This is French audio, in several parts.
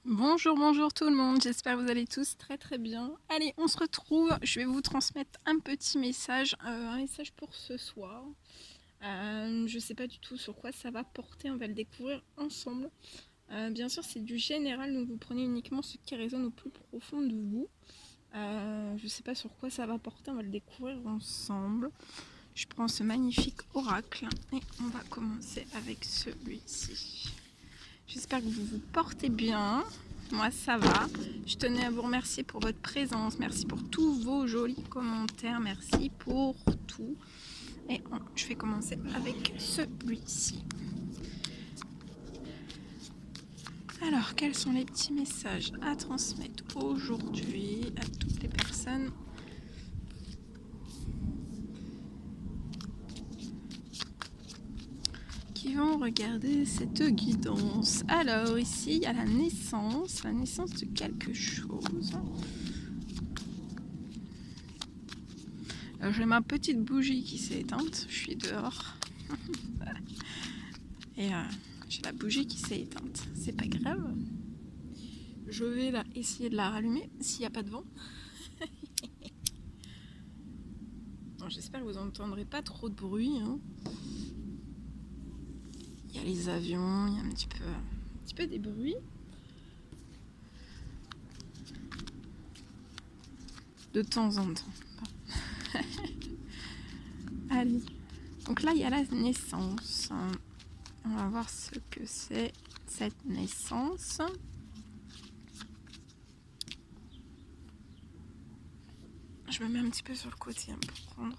Bonjour, bonjour tout le monde, j'espère que vous allez tous très très bien. Allez, on se retrouve, je vais vous transmettre un petit message, un message pour ce soir. Je sais pas du tout sur quoi ça va porter, on va le découvrir ensemble. Bien sûr, c'est du général, donc vous prenez uniquement ce qui résonne au plus profond de vous. Je sais pas sur quoi ça va porter, on va le découvrir ensemble. Je prends ce magnifique oracle et on va commencer avec celui-ci. J'espère que vous vous portez bien. Moi, ça va. Je tenais à vous remercier pour votre présence. Merci pour tous vos jolis commentaires. Merci pour tout. Et je vais commencer avec celui-ci. Alors, quels sont les petits messages à transmettre aujourd'hui à toutes les personnes qui vont regarder cette guidance? Alors, ici, il y a la naissance de quelque chose. J'ai ma petite bougie qui s'est éteinte, je suis dehors. Et j'ai la bougie qui s'est éteinte, c'est pas grave. Je vais là essayer de la rallumer s'il n'y a pas de vent. Bon, j'espère que vous n'entendrez pas trop de bruit. Hein. Il y a les avions, il y a un petit peu des bruits. De temps en temps. Bon. Allez. Donc là, il y a la naissance. On va voir ce que c'est cette naissance. Je me mets un petit peu sur le côté hein,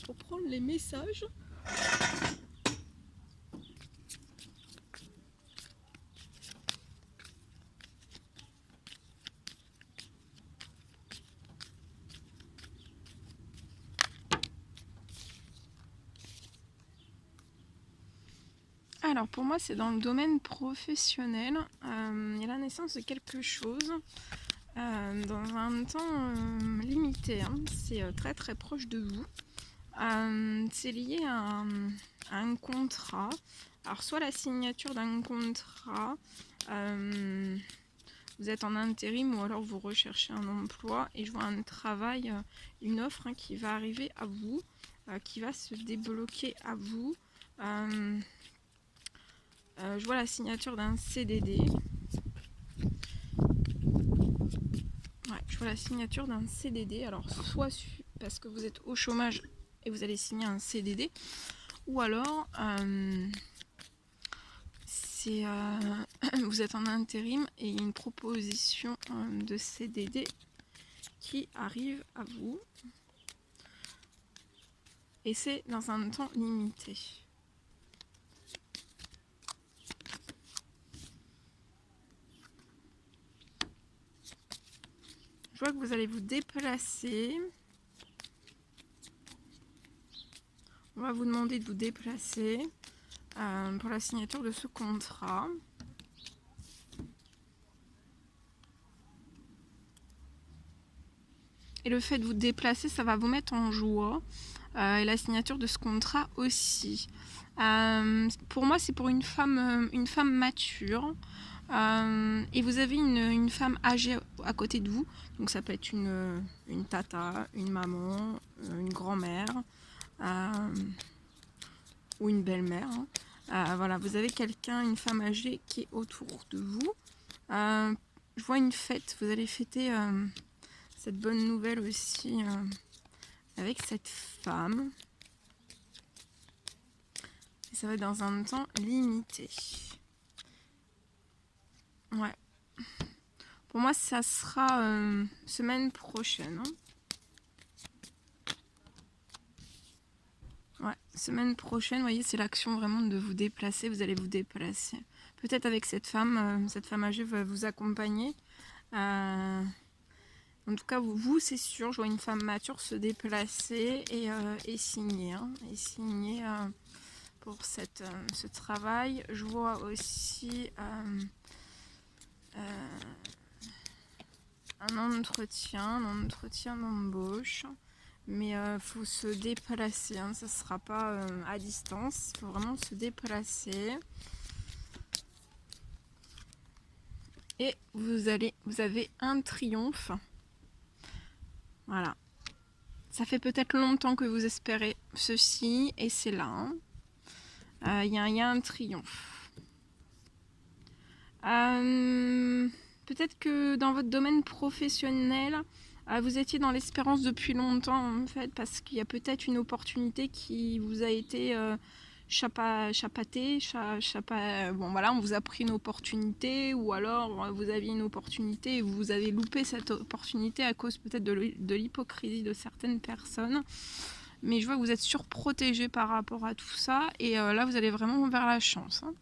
pour prendre les messages. Alors pour moi c'est dans le domaine professionnel, il y a la naissance de quelque chose dans un temps limité, hein. C'est très très proche de vous, c'est lié à un contrat, alors soit la signature d'un contrat, vous êtes en intérim ou alors vous recherchez un emploi et je vois un travail, une offre hein, qui va arriver à vous, qui va se débloquer à vous. Je vois la signature d'un CDD. Ouais, je vois la signature d'un CDD. Alors, soit parce que vous êtes au chômage et vous allez signer un CDD, ou alors vous êtes en intérim et il y a une proposition de CDD qui arrive à vous. Et c'est dans un temps limité. Je vois que vous allez vous déplacer. On va vous demander de vous déplacer pour la signature de ce contrat. Et le fait de vous déplacer, ça va vous mettre en joie. Et la signature de ce contrat aussi. Pour moi, c'est pour une femme mature. Et vous avez une femme âgée à côté de vous. Donc ça peut être une tata, une maman, une grand-mère ou une belle-mère. Hein. Voilà, vous avez quelqu'un, une femme âgée qui est autour de vous. Je vois une fête, vous allez fêter cette bonne nouvelle aussi avec cette femme. Et ça va être dans un temps limité. Ouais. Pour moi, ça sera semaine prochaine. Hein. Ouais, semaine prochaine, vous voyez, c'est l'action vraiment de vous déplacer. Vous allez vous déplacer. Peut-être avec cette femme âgée va vous accompagner. En tout cas, vous c'est sûr, je vois une femme mature se déplacer et signer. Hein, et signer pour ce travail. Je vois aussi un entretien d'embauche. Mais il faut se déplacer, hein, ça ne sera pas à distance, il faut vraiment se déplacer. Et vous avez un triomphe. Voilà. Ça fait peut-être longtemps que vous espérez ceci et c'est là. Il y a un triomphe. Peut-être que dans votre domaine professionnel, vous étiez dans l'espérance depuis longtemps en fait, parce qu'il y a peut-être une opportunité qui vous a été chapatée. Bon voilà, on vous a pris une opportunité, ou alors vous aviez une opportunité et vous avez loupé cette opportunité à cause peut-être de l'hypocrisie de certaines personnes. Mais je vois que vous êtes surprotégé par rapport à tout ça, et là vous allez vraiment vers la chance. Hein.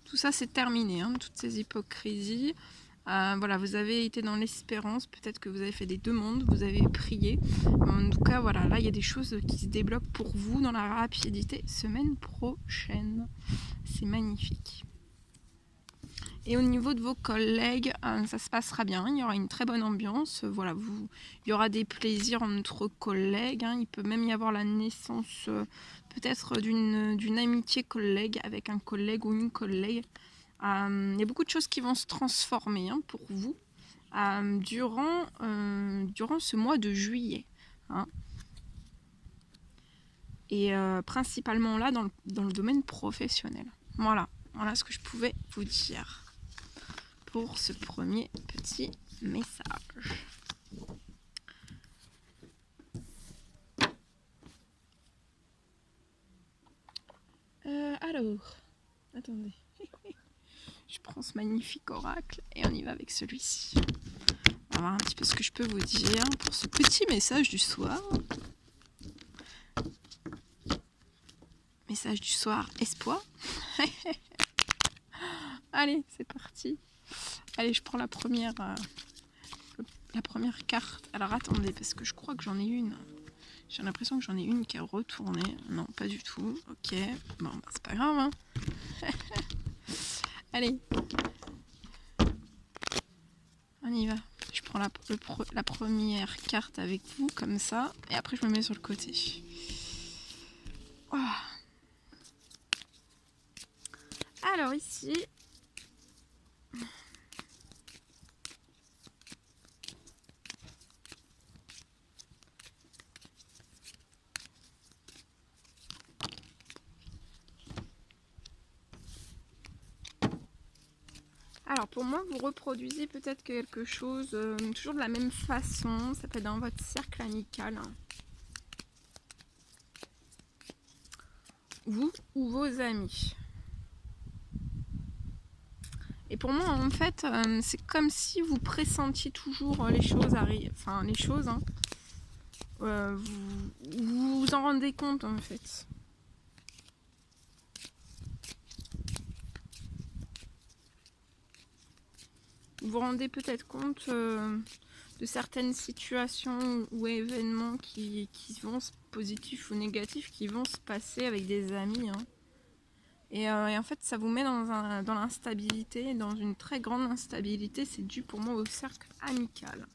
Tout ça c'est terminé, hein, toutes ces hypocrisies. Voilà, vous avez été dans l'espérance, peut-être que vous avez fait des demandes, vous avez prié. En tout cas, voilà, là il y a des choses qui se débloquent pour vous dans la rapidité semaine prochaine. C'est magnifique. Et au niveau de vos collègues, ça se passera bien, il y aura une très bonne ambiance. Voilà, il y aura des plaisirs entre collègues. Hein. Il peut même y avoir la naissance peut-être d'une amitié collègue avec un collègue ou une collègue. Il y a beaucoup de choses qui vont se transformer hein, pour vous durant ce mois de juillet. Hein. Et principalement là dans le domaine professionnel. Voilà ce que je pouvais vous dire pour ce premier petit message. Alors, attendez. Je prends ce magnifique oracle et on y va avec celui-ci. On va voir un petit peu ce que je peux vous dire pour ce petit message du soir. Message du soir, espoir. Allez, c'est parti. Allez, je prends la première carte. Alors attendez, parce que je crois que j'en ai une. J'ai l'impression que j'en ai une qui est retournée. Non, pas du tout. Ok, bon, bah, c'est pas grave. Hein. Allez. On y va. Je prends la première carte avec vous, comme ça. Et après, je me mets sur le côté. Oh. Alors ici... Alors pour moi, vous reproduisez peut-être quelque chose toujours de la même façon. Ça peut être dans votre cercle amical. Hein. Vous ou vos amis. Et pour moi, en fait, c'est comme si vous pressentiez toujours les choses arrivent. Enfin, les choses, hein. Vous vous en rendez compte, en fait. Vous vous rendez peut-être compte de certaines situations ou événements qui vont, positifs ou négatifs, qui vont se passer avec des amis. Hein. Et en fait, ça vous met dans l'instabilité, dans une très grande instabilité. C'est dû pour moi au cercle amical.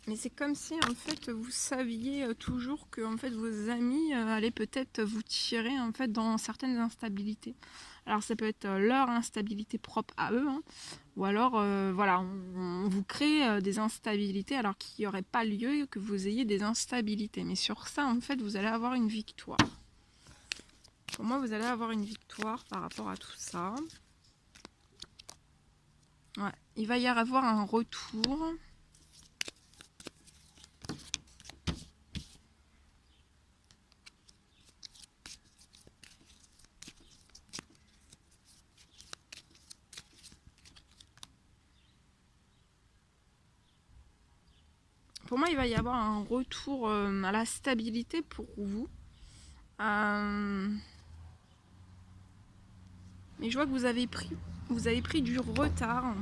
Mais c'est comme si en fait vous saviez toujours que en fait vos amis allaient peut-être vous tirer en fait dans certaines instabilités. Alors ça peut être leur instabilité propre à eux, hein, ou alors voilà, on vous crée des instabilités alors qu'il n'y aurait pas lieu que vous ayez des instabilités. Mais sur ça en fait vous allez avoir une victoire. Pour moi vous allez avoir une victoire par rapport à tout ça. Ouais, il va y avoir un retour. Pour moi, il va y avoir un retour à la stabilité pour vous. Mais je vois que vous avez pris du retard.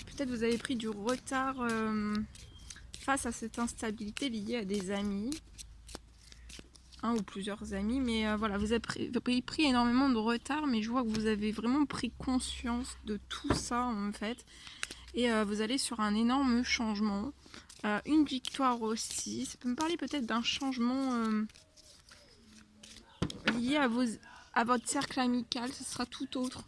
Peut-être vous avez pris du retard face à cette instabilité liée à des amis. Un ou plusieurs amis. Mais voilà, vous avez pris énormément de retard. Mais je vois que vous avez vraiment pris conscience de tout ça en fait. Et vous allez sur un énorme changement. Une victoire aussi. Ça peut me parler peut-être d'un changement lié à votre cercle amical. Ce sera tout autre.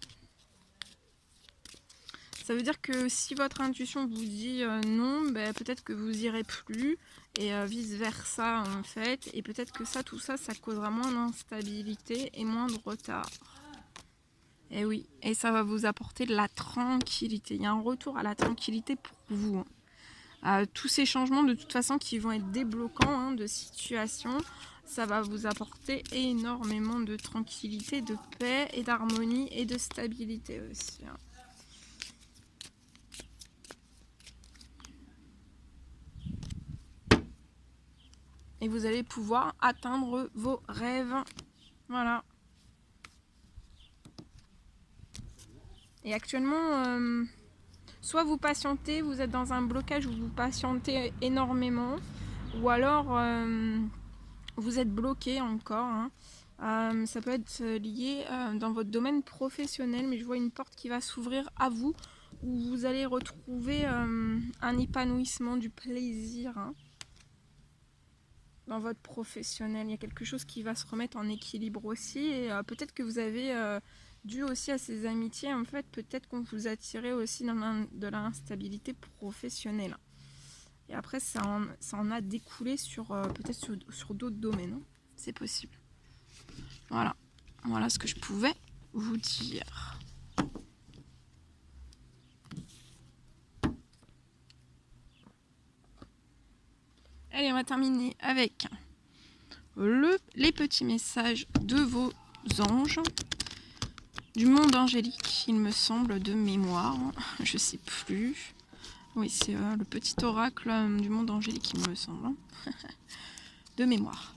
Ça veut dire que si votre intuition vous dit non, ben, peut-être que vous irez plus et vice versa en fait. Et peut-être que ça, tout ça, ça causera moins d'instabilité et moins de retard. Et oui, et ça va vous apporter de la tranquillité. Il y a un retour à la tranquillité pour vous. Tous ces changements de toute façon qui vont être débloquants de situation, ça va vous apporter énormément de tranquillité, de paix et d'harmonie et de stabilité aussi. Et vous allez pouvoir atteindre vos rêves. Voilà. Et actuellement, soit vous patientez, vous êtes dans un blocage où vous patientez énormément, ou alors vous êtes bloqué encore. Ça peut être lié dans votre domaine professionnel, mais je vois une porte qui va s'ouvrir à vous, où vous allez retrouver un épanouissement, du plaisir dans votre professionnel. Il y a quelque chose qui va se remettre en équilibre aussi, et peut-être que vous avez dû aussi à ces amitiés, en fait, peut-être qu'on vous a tiré aussi dans de l'instabilité professionnelle. Et après, ça en a découlé sur peut-être sur d'autres domaines. C'est possible. Voilà. Voilà ce que je pouvais vous dire. Allez, on va terminer avec les petits messages de vos anges. Du monde angélique, il me semble, de mémoire. Je sais plus. Oui, c'est le petit oracle du monde angélique, il me semble. De mémoire.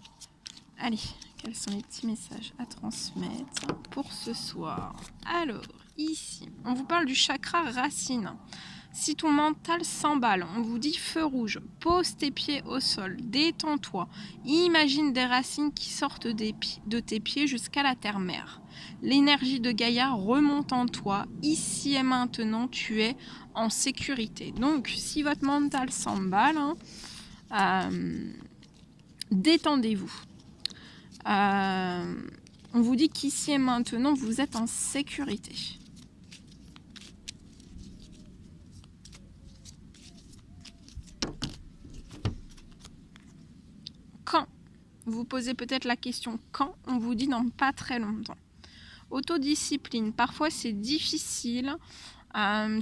Allez, quels sont les petits messages à transmettre pour ce soir? Alors, ici, on vous parle du chakra racine. Si ton mental s'emballe, on vous dit feu rouge, pose tes pieds au sol, détends-toi, imagine des racines qui sortent de tes pieds jusqu'à la terre-mère. L'énergie de Gaïa remonte en toi, ici et maintenant tu es en sécurité. Donc si votre mental s'emballe, détendez-vous. On vous dit qu'ici et maintenant vous êtes en sécurité. Quand? Vous posez peut-être la question quand, on vous dit dans pas très longtemps. Autodiscipline, parfois c'est difficile,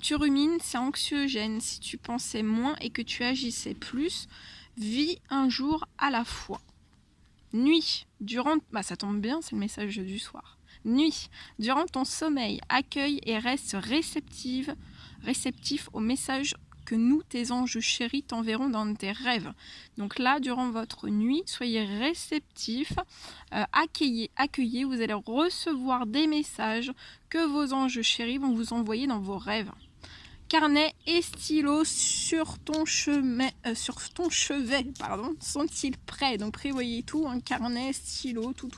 tu rumines, c'est anxiogène. Si tu pensais moins et que tu agissais plus, vis un jour à la fois. Nuit, ça tombe bien, c'est le message du soir. Nuit, durant ton sommeil, accueille et reste réceptif aux messages que nous, tes anges chéris, t'enverront dans tes rêves. Donc là, durant votre nuit, soyez réceptifs, accueillez, vous allez recevoir des messages que vos anges chéris vont vous envoyer dans vos rêves. Carnet et stylo sur ton chevet, sont-ils prêts? Donc prévoyez tout, un carnet, stylo, tout.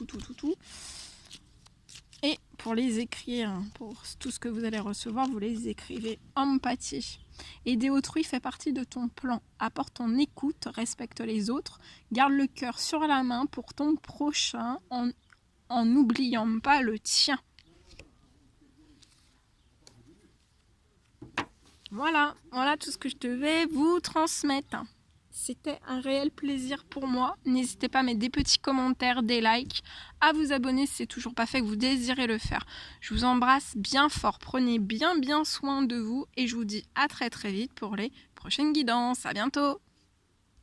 Et pour les écrire, pour tout ce que vous allez recevoir, vous les écrivez. Empathie. Aider autrui fait partie de ton plan. Apporte ton écoute, respecte les autres, garde le cœur sur la main pour ton prochain en n'oubliant pas le tien. Voilà tout ce que je devais vous transmettre. C'était un réel plaisir pour moi. N'hésitez pas à mettre des petits commentaires, des likes, à vous abonner si c'est toujours pas fait, que vous désirez le faire. Je vous embrasse bien fort. Prenez bien soin de vous et je vous dis à très vite pour les prochaines guidances. À bientôt.